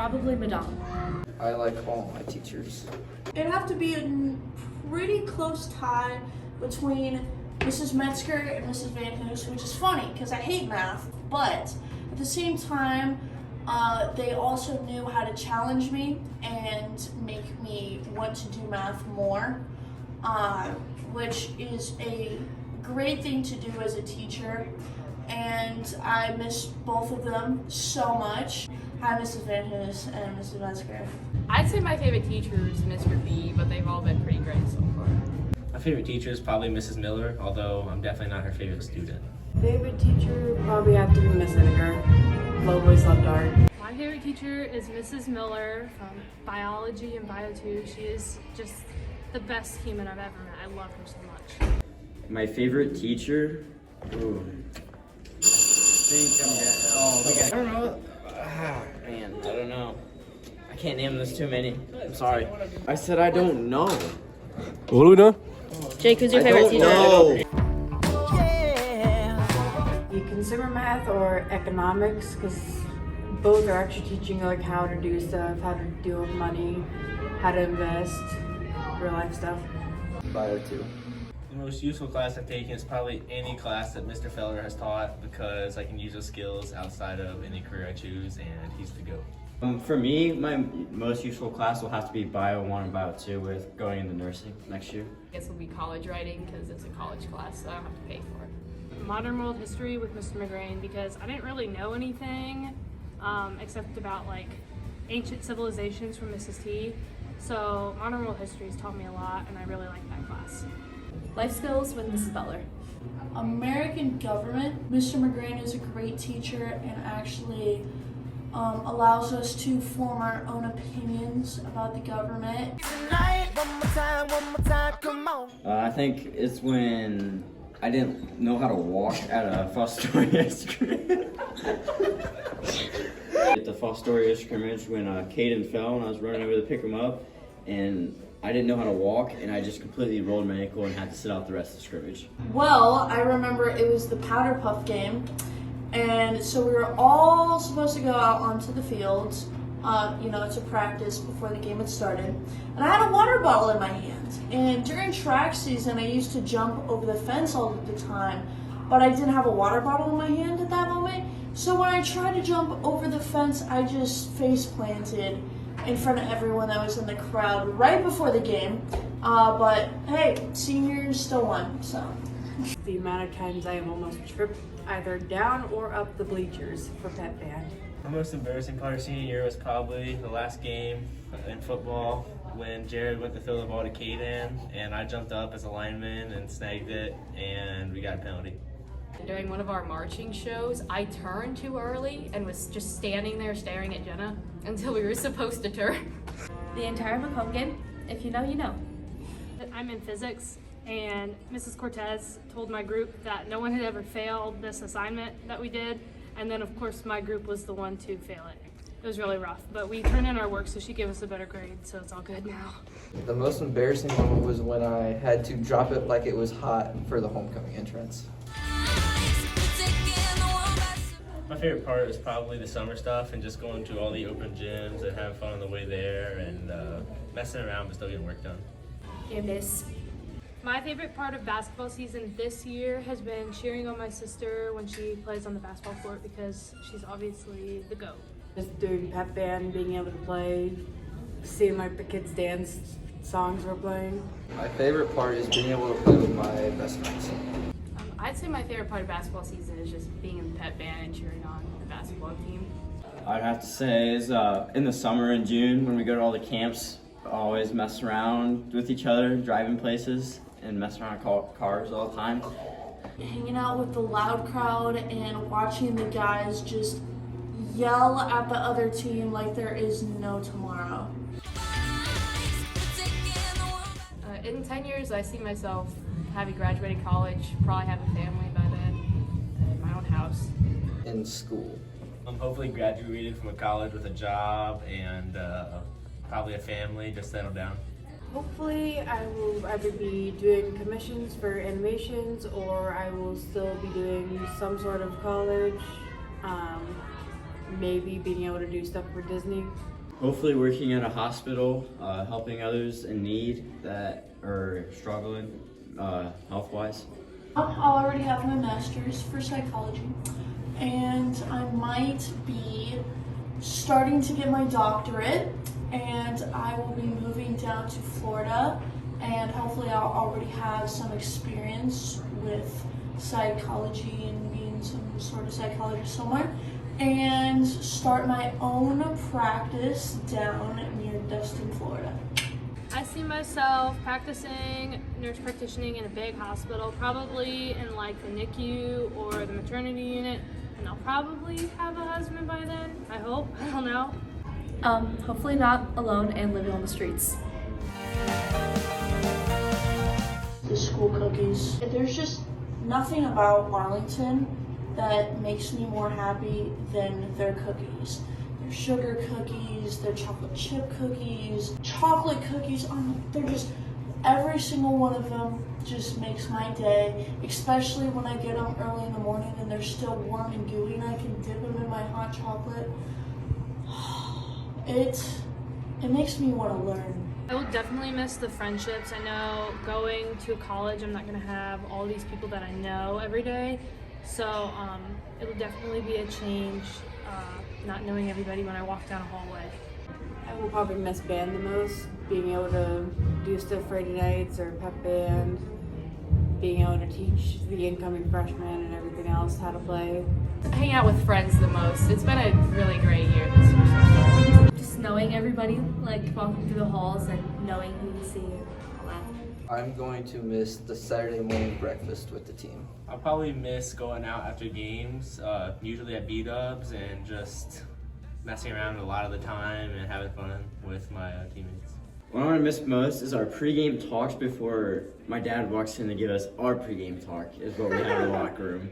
Probably Madonna. I like all my teachers. It'd have to be a pretty close tie between Mrs. Metzger and Mrs. Van Hoos, which is funny because I hate math, but at the same time, they also knew how to challenge me and make me want to do math more, which is a great thing to do as a teacher, and I miss both of them so much. Hi, Mrs. Van Hoos and Mrs. Metzger. I'd say my favorite teacher is Mr. B, but they've all been pretty great so far. My favorite teacher is probably Mrs. Miller, although I'm definitely not her favorite student. Favorite teacher probably have to be Miss Edgar. Always loved art. My favorite teacher is Mrs. Miller from Biology and Bio 2. She is just the best human I've ever met. I love her so much. My favorite teacher? Ooh. I don't know. Man, I don't know. I can't name this too many. I'm sorry. I said I don't know. What are we doing? Jake, who's your favorite teacher? No. You consumer math or economics, because both are actually teaching like how to do stuff, how to deal with money, how to invest, real life stuff. Bio 2. The most useful class I've taken is probably any class that Mr. Feller has taught because I can use those skills outside of any career I choose, and he's the GOAT. For me, my most useful class will have to be Bio 1 and Bio 2 with going into nursing next year. I guess it'll be college writing because it's a college class, so I don't have to pay for it. Modern world history with Mr. McGrain because I didn't really know anything except about like ancient civilizations from Mrs. T. So modern world history has taught me a lot, and I really like that class. Life skills with Mrs. Beller. American government. Mr. McGrain is a great teacher and actually allows us to form our own opinions about the government. I think it's when I didn't know how to walk at a Fostoria scrimmage. At the Fostoria scrimmage when Caden fell and I was running over to pick him up, and I didn't know how to walk, and I just completely rolled my ankle and had to sit out the rest of the scrimmage. Well, I remember it was the Powder Puff game, and so we were all supposed to go out onto the field, to practice before the game had started. And I had a water bottle in my hand. And during track season, I used to jump over the fence all the time, but I didn't have a water bottle in my hand at that moment. So when I tried to jump over the fence, I just face planted in front of everyone that was in the crowd right before the game. But hey, seniors still won, so. The amount of times I have almost tripped either down or up the bleachers for pep band. The most embarrassing part of senior year was probably the last game in football when Jared went to throw the ball to Caden, and I jumped up as a lineman and snagged it, and we got a penalty. During one of our marching shows, I turned too early and was just standing there staring at Jenna until we were supposed to turn. The entire Macomb game. If you know, you know. I'm in physics, and Mrs. Cortez told my group that no one had ever failed this assignment that we did, and then of course my group was the one to fail it. It was really rough, but we turned in our work, so she gave us a better grade, so it's all good now. The most embarrassing moment was when I had to drop it like it was hot for the homecoming entrance. My favorite part is probably the summer stuff and just going to all the open gyms and having fun on the way there and messing around but still getting work done. Game days. My favorite part of basketball season this year has been cheering on my sister when she plays on the basketball court because she's obviously the GOAT. Just doing pep band, being able to play, seeing like the kids dance songs we're playing. My favorite part is being able to play with my best friends. I'd say my favorite part of basketball season is just being in the pep band and cheering on the basketball team. I'd have to say is in the summer in June when we go to all the camps, always mess around with each other, driving places, and mess around cars all the time. Hanging out with the loud crowd and watching the guys just yell at the other team like there is no tomorrow. In 10 years, I see myself having graduated college, probably have a family by then, and my own house. In school. I'm hopefully graduated from a college with a job and probably a family, just settle down. Hopefully I will either be doing commissions for animations or I will still be doing some sort of college, maybe being able to do stuff for Disney. Hopefully working at a hospital, helping others in need that are struggling health-wise. I already have my master's for psychology, and I might be starting to get my doctorate, and I will be moving down to Florida, and hopefully I'll already have some experience with psychology and being some sort of psychologist somewhere, and start my own practice down near Destin, Florida. I see myself practicing nurse practitioning in a big hospital, probably in like the NICU or the maternity unit, and I'll probably have a husband by then. I hope. I don't know. Hopefully not alone and living on the streets. The school cookies. There's just nothing about Arlington that makes me more happy than their cookies. Their sugar cookies, their chocolate chip cookies, they're just, every single one of them just makes my day, especially when I get them early in the morning and they're still warm and gooey and I can dip them in my hot chocolate. It makes me want to learn. I will definitely miss the friendships. I know going to college, I'm not going to have all these people that I know every day. So it'll definitely be a change, not knowing everybody when I walk down a hallway. I will probably miss band the most, being able to do stuff Friday nights or pep band, being able to teach the incoming freshmen and everything else how to play. Hang out with friends the most. It's been a really great year this year. Just knowing everybody, like walking through the halls and knowing who you see, all that. I'm going to miss the Saturday morning breakfast with the team. I'll probably miss going out after games, usually at B-dubs, and just messing around a lot of the time and having fun with my teammates. What I want to miss most is our pregame talks before my dad walks in to give us our pregame talk, is what we have in the locker room.